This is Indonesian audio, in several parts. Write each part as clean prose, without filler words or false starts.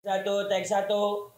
Satu, take satu,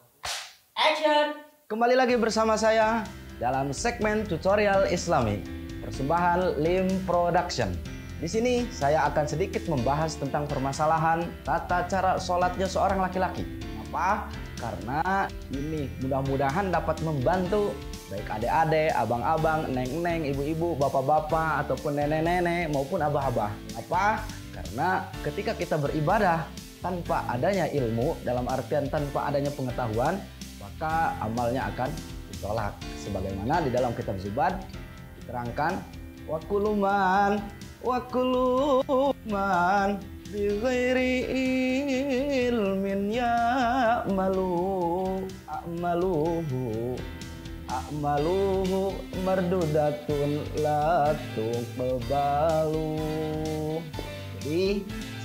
action. Kembali lagi bersama saya dalam segmen tutorial Islami persembahan Lim Production. Di sini saya akan sedikit membahas tentang permasalahan tata cara sholatnya seorang laki-laki. Kenapa? Karena ini mudah-mudahan dapat membantu baik adik-adik, abang-abang, neng-neng, ibu-ibu, bapak-bapak, ataupun nenek-nenek maupun abah-abah. Apa? Karena ketika kita beribadah tanpa adanya ilmu, dalam artian tanpa adanya pengetahuan, maka amalnya akan ditolak. Sebagaimana di dalam kitab Zubad diterangkan, wa kuluman bi ghairi ilmin a'maluhu mardudatun la tuqbalu. Jadi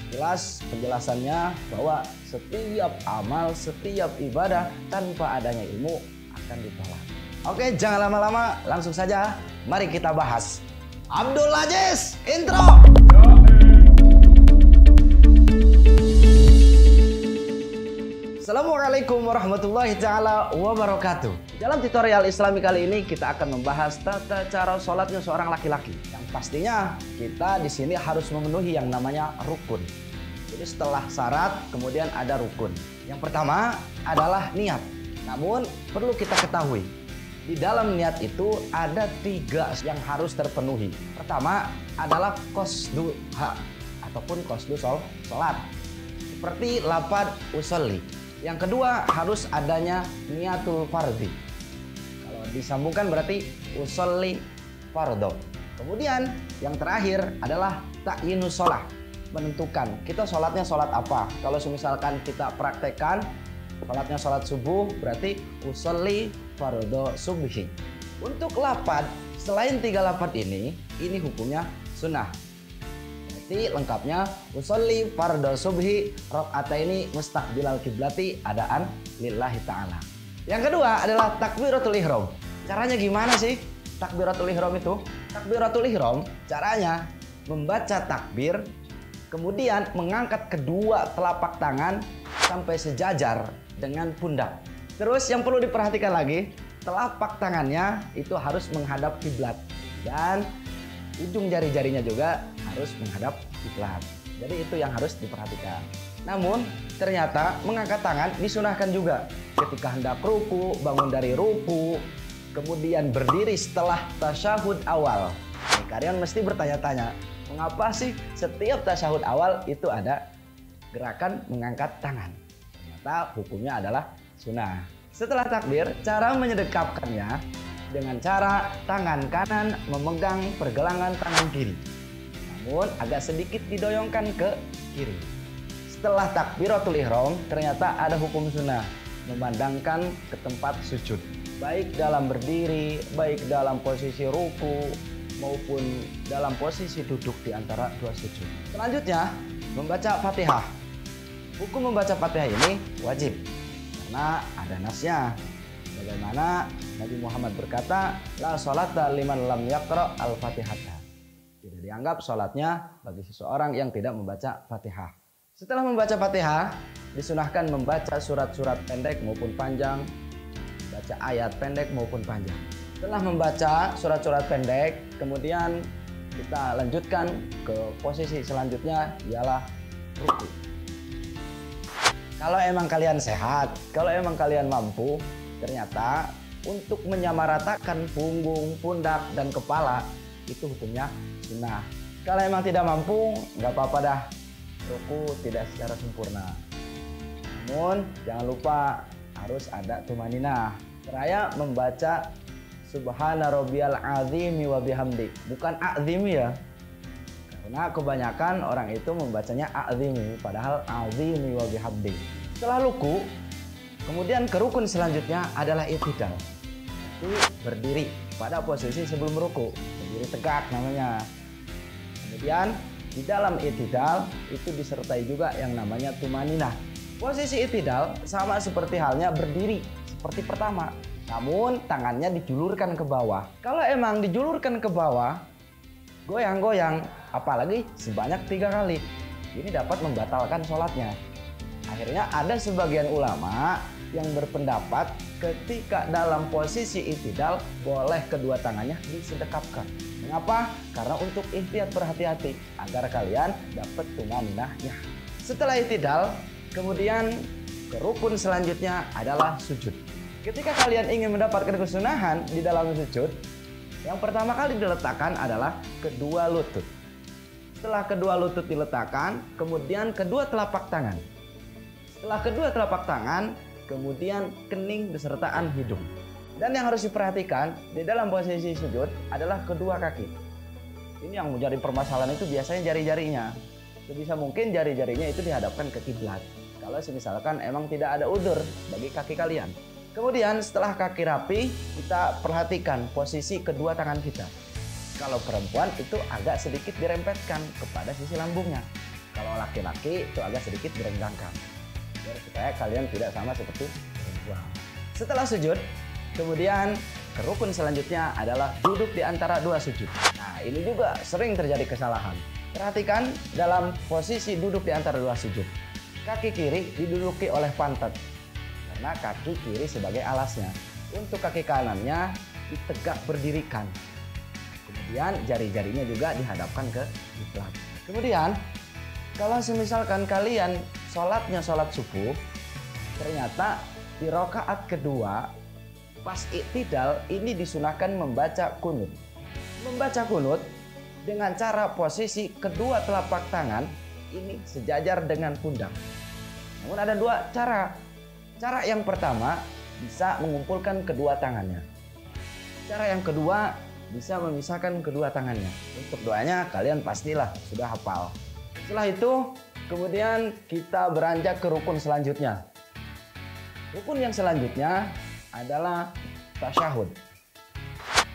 jelas penjelasannya bahwa setiap amal, setiap ibadah tanpa adanya ilmu akan ditolak. Oke, jangan lama-lama, langsung saja mari kita bahas. Abdul Aziz, intro. Assalamualaikum warahmatullahi taala wabarakatuh. Dalam tutorial Islami kali ini kita akan membahas tata cara sholatnya seorang laki-laki. Yang pastinya kita di sini harus memenuhi yang namanya rukun. Jadi setelah syarat kemudian ada rukun. Yang pertama adalah niat. Namun perlu kita ketahui, di dalam niat itu ada 3 yang harus terpenuhi. Pertama adalah qasdu ataupun qasdu sholat. Seperti lafaz usolli. Yang kedua harus adanya niatul fardhi. Kalau disambungkan berarti usolli fardho. Kemudian yang terakhir adalah ta'yinus sholah. Menentukan kita sholatnya sholat apa. Kalau misalkan kita praktekkan sholatnya sholat subuh, berarti usolli fardho subhi. Untuk lafaz selain 3 lafaz ini hukumnya sunnah. Berarti lengkapnya usolli fardho subhi rakaataini mustaqbilal kiblati adaan lillahi ta'ala. Yang kedua adalah takbiratul ihram. Caranya gimana sih takbiratul ihram itu? Takbiratul ihram caranya membaca takbir, kemudian mengangkat kedua telapak tangan sampai sejajar dengan pundak. Terus yang perlu diperhatikan lagi, telapak tangannya itu harus menghadap kiblat dan ujung jari-jarinya juga harus menghadap kiblat. Jadi itu yang harus diperhatikan. Namun ternyata mengangkat tangan disunahkan juga ketika hendak ruku, bangun dari ruku, kemudian berdiri setelah tasyahud awal. Nih, kalian mesti bertanya-tanya, mengapa sih setiap tasyahud awal itu ada gerakan mengangkat tangan? Ternyata hukumnya adalah sunnah. Setelah takbir, cara menyedekapkannya dengan cara tangan kanan memegang pergelangan tangan kiri, namun agak sedikit didoyongkan ke kiri. Setelah takbiratul ihram, ternyata ada hukum sunnah memandangkan ke tempat sujud, baik dalam berdiri, baik dalam posisi ruku maupun dalam posisi duduk di antara 2 sujud. Selanjutnya membaca Fatihah. Hukum membaca Fatihah ini wajib karena ada nasnya. Bagaimana Nabi Muhammad berkata, la sholata liman lam yaqra al-Fatihata. Tidak dianggap sholatnya bagi seseorang yang tidak membaca Fatihah. Setelah membaca Fatihah, disunahkan membaca surat-surat pendek maupun panjang, baca ayat pendek maupun panjang. Setelah membaca surat-surat pendek, kemudian kita lanjutkan ke posisi selanjutnya, ialah ruku. Kalau emang kalian sehat, kalau emang kalian mampu, ternyata untuk menyamaratakan punggung, pundak, dan kepala itu hukumnya sunnah. Kalau emang tidak mampu, nggak apa-apa dah, ruku tidak secara sempurna. Namun jangan lupa harus ada tumaninah. Seraya membaca Subhana rabbiyal azimi wa bihamdi. Bukan azimi ya. Karena kebanyakan orang itu membacanya azimi, padahal azimi wa bihamdi. Setelah ruku, kemudian ke rukun selanjutnya adalah i'tidal. Itu berdiri pada posisi sebelum ruku. Berdiri tegak namanya. Kemudian di dalam i'tidal itu disertai juga yang namanya tumaninah. Posisi i'tidal sama seperti halnya berdiri seperti pertama. Namun tangannya dijulurkan ke bawah. Kalau emang dijulurkan ke bawah, goyang-goyang, apalagi sebanyak 3 kali, ini dapat membatalkan sholatnya. Akhirnya ada sebagian ulama yang berpendapat ketika dalam posisi i'tidal boleh kedua tangannya disedekapkan. Mengapa? Karena untuk ihtiyat berhati-hati agar kalian dapat tumaninahnya. Setelah i'tidal, kemudian ke rukun selanjutnya adalah sujud. Ketika kalian ingin mendapatkan kesunahan di dalam sujud, yang pertama kali diletakkan adalah kedua lutut. Setelah kedua lutut diletakkan, kemudian kedua telapak tangan. Setelah kedua telapak tangan, kemudian kening besertaan hidung. Dan yang harus diperhatikan di dalam posisi sujud adalah kedua kaki. Ini yang menjadi permasalahan itu biasanya jari-jarinya. Sebisa mungkin jari-jarinya itu dihadapkan ke kiblat. Kalau misalkan emang tidak ada udzur bagi kaki kalian. Kemudian setelah kaki rapi, kita perhatikan posisi kedua tangan kita. Kalau perempuan itu agak sedikit dirempetkan kepada sisi lambungnya. Kalau laki-laki itu agak sedikit direnggangkan. Biar supaya kalian tidak sama seperti perempuan. Setelah sujud, kemudian ke rukun selanjutnya adalah duduk di antara dua sujud. Nah, ini juga sering terjadi kesalahan. Perhatikan dalam posisi duduk di antara dua sujud. Kaki kiri diduduki oleh pantat. Karena kaki kiri sebagai alasnya. Untuk kaki kanannya ditegak berdirikan. Kemudian jari-jarinya juga dihadapkan ke kiblat. Kemudian kalau misalkan kalian sholatnya sholat subuh, ternyata di rakaat kedua pas i'tidal ini disunahkan membaca kunut. Membaca kunut dengan cara posisi kedua telapak tangan ini sejajar dengan pundak. Namun ada dua cara. Cara yang pertama bisa mengumpulkan kedua tangannya. Cara yang kedua bisa memisahkan kedua tangannya. Untuk doanya kalian pastilah sudah hafal. Setelah itu kemudian kita beranjak ke rukun selanjutnya. Rukun yang selanjutnya adalah tasyahud.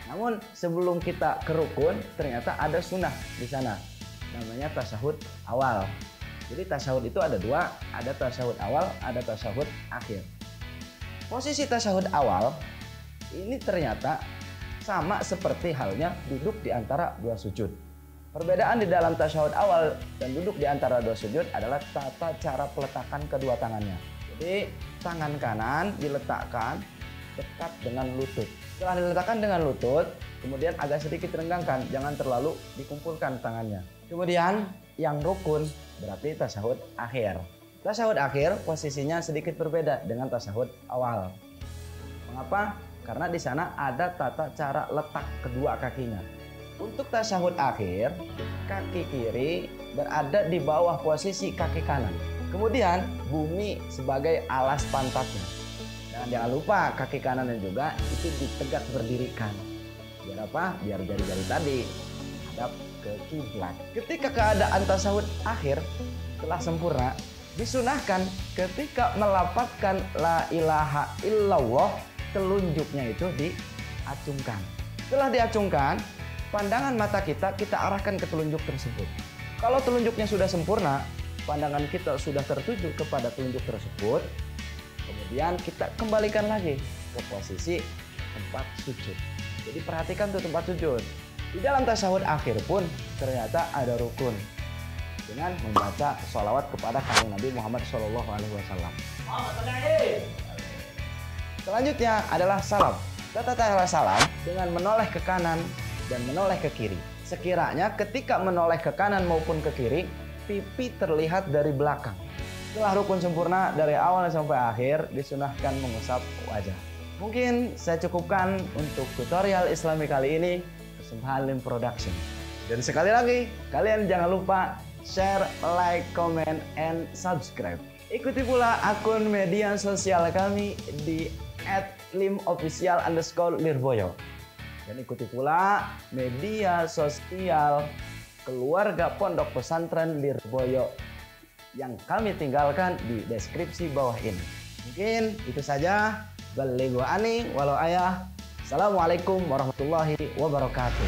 Namun sebelum kita ke rukun ternyata ada sunnah di sana. Namanya tasyahud awal. Jadi tasyahud itu ada dua, ada tasyahud awal, ada tasyahud akhir. Posisi tasyahud awal ini ternyata sama seperti halnya duduk di antara dua sujud. Perbedaan di dalam tasyahud awal dan duduk di antara dua sujud adalah tata cara peletakan kedua tangannya. Jadi tangan kanan diletakkan dekat dengan lutut. Setelah diletakkan dengan lutut, kemudian agak sedikit renggangkan, jangan terlalu dikumpulkan tangannya. Kemudian yang rukun berarti tasyahud akhir. Tasyahud akhir posisinya sedikit berbeda dengan tasyahud awal. Mengapa? Karena di sana ada tata cara letak kedua kakinya. Untuk tasyahud akhir, kaki kiri berada di bawah posisi kaki kanan. Kemudian bumi sebagai alas pantatnya. Dan jangan lupa kaki kanannya juga itu ditegak berdirikan. Biar apa? Biar jari-jari tadi hadap ke kiblat. Ketika keadaan tasyahud akhir telah sempurna, disunahkan ketika melafadzkan la ilaha illallah, telunjuknya itu diacungkan. Setelah diacungkan, pandangan mata kita arahkan ke telunjuk tersebut. Kalau telunjuknya sudah sempurna, pandangan kita sudah tertuju kepada telunjuk tersebut, kemudian kita kembalikan lagi ke posisi tempat sujud. Jadi perhatikan tuh tempat sujud. Di dalam tasyahud akhir pun ternyata ada rukun dengan membaca sholawat kepada kanjeng Nabi Muhammad SAW. Selanjutnya adalah salam. Tata cara salam dengan menoleh ke kanan dan menoleh ke kiri. Sekiranya ketika menoleh ke kanan maupun ke kiri, pipi terlihat dari belakang. Setelah rukun sempurna dari awal sampai akhir, disunahkan mengusap wajah. Mungkin saya cukupkan untuk tutorial Islami kali ini. Kesempatan Lim Production. Dan sekali lagi, kalian jangan lupa share, like, comment, and subscribe. Ikuti pula akun media sosial kami di @limofficial_lirboyo. Dan ikuti pula media sosial keluarga Pondok Pesantren Lirboyo yang kami tinggalkan di deskripsi bawah ini. Mungkin itu saja. Balighu ani walau ayah. Assalamualaikum warahmatullahi wabarakatuh.